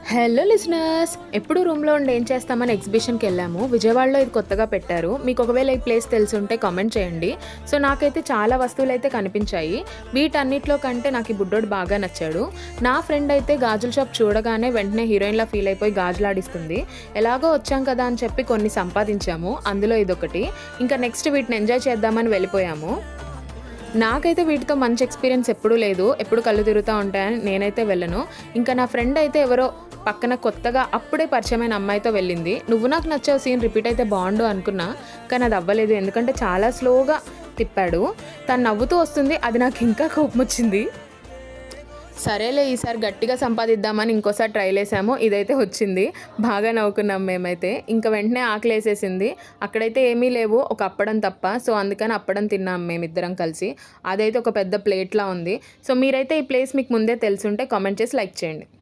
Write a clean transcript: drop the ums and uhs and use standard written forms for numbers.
Hello listeners! ఎప్పుడు రూమ్‌లో ఉండి ఏం చేస్తామని ఎగ్జిబిషన్‌కి వెళ్ళాము. విజయవాడలో ఇది కొత్తగా పెట్టారు. మీకు ఒకవేళ ఈ ప్లేస్ తెలిసుంటే కామెంట్ చేయండి. సో, నాకైతే చాలా వస్తువులైతే కనిపించాయి. వీటన్నిటిలో కంటే నాకు ఈ బుడ్డోడు బాగా నచ్చాడు. నా ఫ్రెండ్ అయితే గాజుల షాప్ చూడగానే వెంటనే హీరోయిన్‌లా ఫీల్ అయిపోయి గాజులాడిస్తుంది. ఎలాగో వచ్చాం కదా అని చెప్పి కొన్ని సంపాదించాము. అందులో ఇదొకటి. ఇంకా నెక్స్ట్ వీటిని ఎంజాయ్ చేద్దామని వెళ్ళిపోయాము. నాకైతే వీటితో మంచి ఎక్స్‌పీరియన్స్ ఎప్పుడూ లేదు. ఎప్పుడు కళ్ళు తిరుగుతా ఉంటాయని నేనైతే వెళ్ళను. ఇంకా నా ఫ్రెండ్ అయితే ఎవరో పక్కన కొత్తగా అప్పుడే పరిచయమైన అమ్మాయితో వెళ్ళింది. "నువ్వు నాకు నచ్చావు సీన్ రిపీట్ అయితే బావుండు" అనుకున్నా. కానీ అది అవ్వలేదు. ఎందుకంటే చాలా స్లోగా తిప్పాడు. తను నవ్వుతూ వస్తుంది. అది నాకు ఇంకా కోపమొచ్చింది. సరేలే ఈసారి గట్టిగా సంపాదిద్దామని ఇంకోసారి ట్రైలేసాము. ఇదైతే వచ్చింది. బాగా నవ్వుకున్నాం మేమైతే. ఇంక వెంటనే ఆకలేసేసింది. అక్కడైతే ఏమీ లేవు. ఒక అప్పడం తప్ప. సో, అందుకని అప్పడం తిన్నాం మేమిద్దరం కలిసి. అదైతే ఒక పెద్ద ప్లేట్‌లా ఉంది. సో, మీరైతే ఈ ప్లేస్ మీకు ముందే తెలిసుంటే కామెంట్ చేసి లైక్ చేయండి.